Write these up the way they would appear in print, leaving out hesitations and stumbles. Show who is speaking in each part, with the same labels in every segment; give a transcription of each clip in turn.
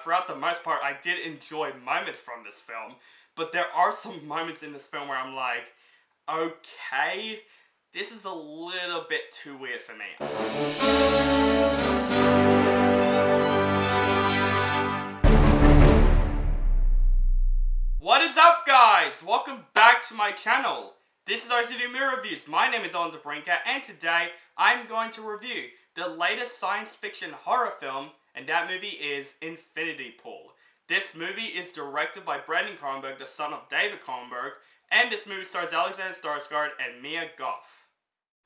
Speaker 1: throughout the most part, I did enjoy moments from this film. But there are some moments in this film where I'm like, okay, this is a little bit too weird for me. What is up, guys? Welcome back to my channel. This is OCD Movie Reviews. My name is Owen DeBrinker, and today I'm going to review the latest science fiction horror film, and that movie is Infinity Pool. This movie is directed by Cronenberg, the son of David Cronenberg, and this movie stars Alexander Skarsgård and Mia Goth.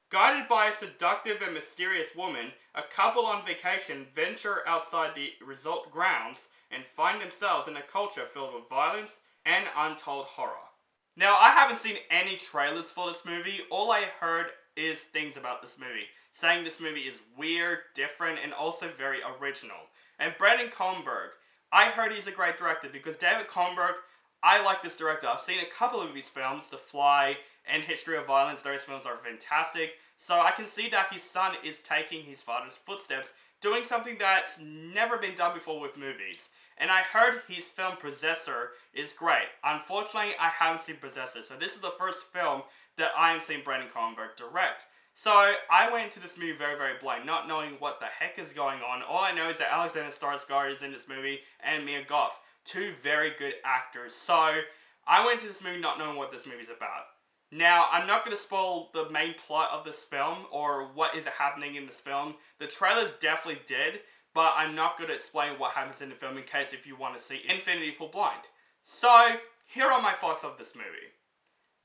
Speaker 1: Guided by a seductive and mysterious woman, a couple on vacation venture outside the resort grounds and find themselves in a culture filled with violence and untold horror. Now, I haven't seen any trailers for this movie. All I heard is things about this movie, saying this movie is weird, different, and also very original. And Cronenberg, I heard he's a great director because David Cronenberg, I like this director. I've seen a couple of his films, The Fly and History of Violence. Those films are fantastic. So I can see that his son is taking his father's footsteps, doing something that's never been done before with movies. And I heard his film Possessor is great. Unfortunately, I haven't seen Possessor, so this is the first film that I am seeing Cronenberg direct. So I went into this movie very, very blind, not knowing what the heck is going on. All I know is that Alexander Skarsgård is in this movie, and Mia Goth, two very good actors. So I went into this movie not knowing what this movie is about. Now, I'm not going to spoil the main plot of this film, or what is happening in this film. The trailers definitely did, but I'm not going to explain what happens in the film in case if you want to see Infinity Pool blind. So, here are my thoughts of this movie.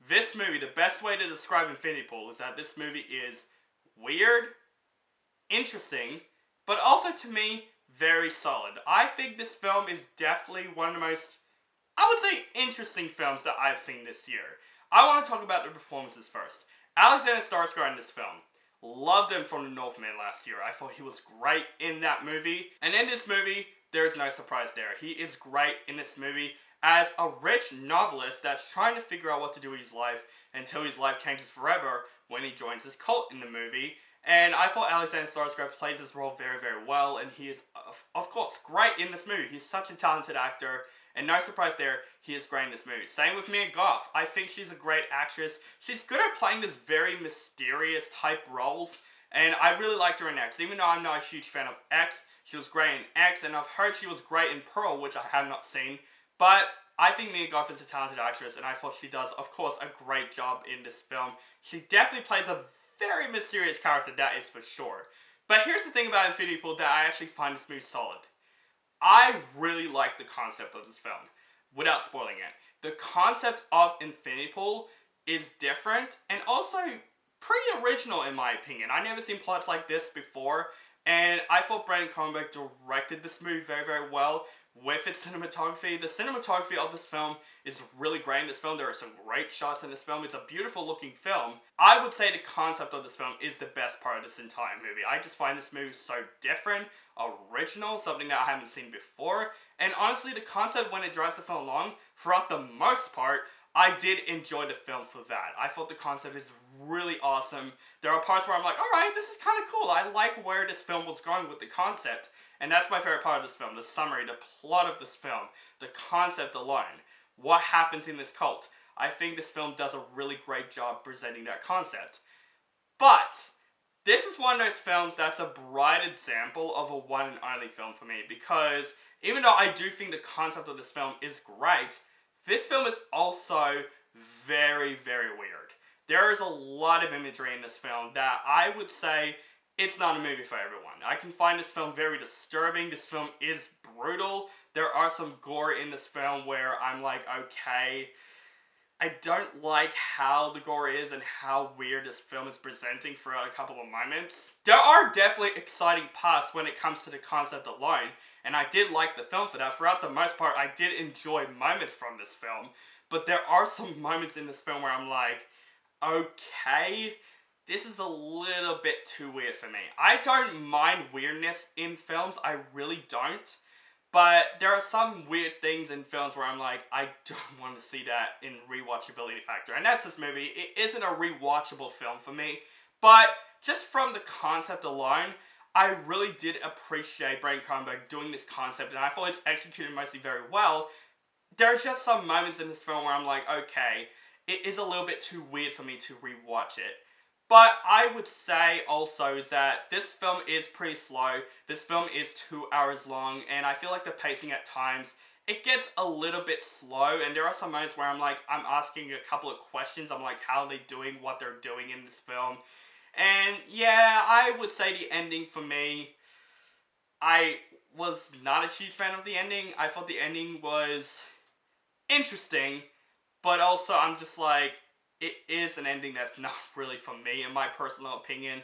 Speaker 1: This movie, the best way to describe Infinity Pool is that this movie is weird, interesting, but also to me, very solid. I think this film is definitely one of the most, I would say, interesting films that I've seen this year. I want to talk about the performances first. Alexander Skarsgård in this film. Loved him from The Northman last year. I thought he was great in that movie. And in this movie, there is no surprise there. He is great in this movie as a rich novelist that's trying to figure out what to do with his life until his life changes forever when he joins this cult in the movie. And I thought Alexander Skarsgård plays his role very, very well, and he is, of course, great in this movie. He's such a talented actor, and no surprise there, he is great in this movie. Same with Mia Goth. I think she's a great actress. She's good at playing this very mysterious type roles, and I really liked her in X. Even though I'm not a huge fan of X, she was great in X, and I've heard she was great in Pearl, which I have not seen. But I think Mia Goth is a talented actress, and I thought she does, of course, a great job in this film. She definitely plays a very mysterious character, that is for sure. But here's the thing about Infinity Pool that I actually find this movie solid. I really like the concept of this film, without spoiling it. The concept of Infinity Pool is different, and also pretty original in my opinion. I've never seen plots like this before, and I thought Cronenberg directed this movie very, very well with its cinematography. The cinematography of this film is really great in this film. There are some great shots in this film. It's a beautiful looking film. I would say the concept of this film is the best part of this entire movie. I just find this movie so different, original, something that I haven't seen before. And honestly, the concept, when it drives the film along, throughout the most part, I did enjoy the film for that. I thought the concept is really awesome. There are parts where I'm like, alright, this is kind of cool. I like where this film was going with the concept. And that's my favorite part of this film, the summary, the plot of this film, the concept alone, what happens in this cult. I think this film does a really great job presenting that concept. But this is one of those films that's a bright example of a one and only film for me, because even though I do think the concept of this film is great, this film is also very, very weird. There is a lot of imagery in this film that I would say it's not a movie for everyone. I can find this film very disturbing. This film is brutal. There are some gore in this film where I'm like, okay, I don't like how the gore is and how weird this film is presenting for a couple of moments. There are definitely exciting parts when it comes to the concept alone, and I did like the film for that. Throughout the most part, I did enjoy moments from this film, but there are some moments in this film where I'm like, okay, this is a little bit too weird for me. I don't mind weirdness in films, I really don't. But there are some weird things in films where I'm like, I don't want to see that in rewatchability factor. And that's this movie. It isn't a rewatchable film for me. But just from the concept alone, I really did appreciate Brandon Cronenberg doing this concept, and I thought it's executed mostly very well. There's just some moments in this film where I'm like, okay, it is a little bit too weird for me to rewatch it. But I would say also is that this film is pretty slow. This film is 2 hours long, and I feel like the pacing at times, it gets a little bit slow, and there are some moments where I'm asking a couple of questions. I'm like, how are they doing what they're doing in this film? And yeah, I would say the ending for me, I was not a huge fan of the ending. I thought the ending was interesting, but also I'm just like, it is an ending that's not really for me, in my personal opinion.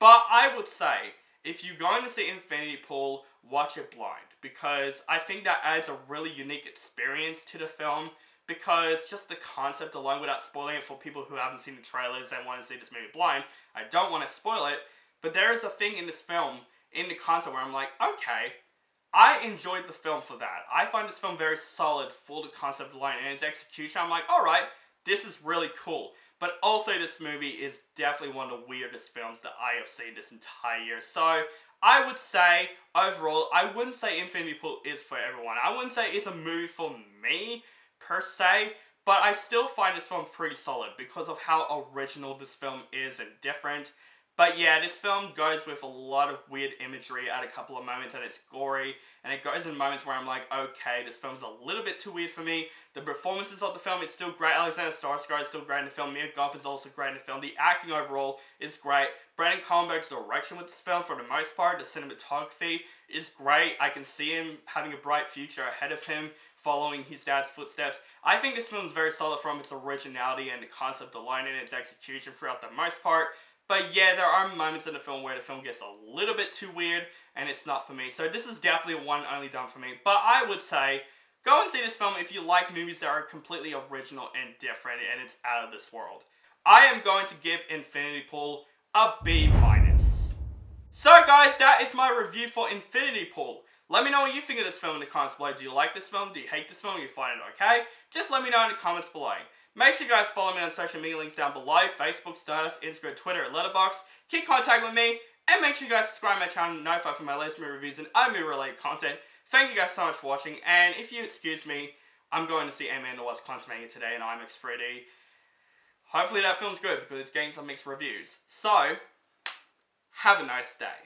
Speaker 1: But I would say, if you're going to see Infinity Pool, watch it blind, because I think that adds a really unique experience to the film, because just the concept alone, without spoiling it for people who haven't seen the trailers and want to see this movie blind, I don't want to spoil it, but there is a thing in this film, in the concept, where I'm like, okay, I enjoyed the film for that. I find this film very solid for the concept alone, and its execution, I'm like, alright, this is really cool. But also this movie is definitely one of the weirdest films that I have seen this entire year. So, I would say, overall, I wouldn't say Infinity Pool is for everyone. I wouldn't say it's a movie for me, per se, but I still find this film pretty solid because of how original this film is and different. But yeah, this film goes with a lot of weird imagery at a couple of moments, and it's gory, and it goes in moments where I'm like, okay, this film's a little bit too weird for me. The performances of the film is still great. Alexander Skarsgård is still great in the film. Goth is also great in the film. The acting overall is great. Brandon Cronenberg's direction with this film, for the most part, the cinematography is great. I can see him having a bright future ahead of him, following his dad's footsteps. I think this film is very solid from its originality and the concept alone and its execution throughout the most part. But yeah, there are moments in the film where the film gets a little bit too weird, and it's not for me. So this is definitely one only done for me. But I would say, go and see this film if you like movies that are completely original and different, and it's out of this world. I am going to give Infinity Pool a B-. So guys, that is my review for Infinity Pool. Let me know what you think of this film in the comments below. Do you like this film? Do you hate this film? Do you find it okay? Just let me know in the comments below. Make sure you guys follow me on social media links down below. Facebook, Stardust, Instagram, Twitter, and Letterboxd. Keep contact with me. And make sure you guys subscribe to my channel and notify for my latest movie reviews and other movie related content. Thank you guys so much for watching. And if you excuse me, I'm going to see Ant-Man the Wasp: Quantumania today in IMAX 3D. Hopefully that film's good because it's getting some mixed reviews. So, have a nice day.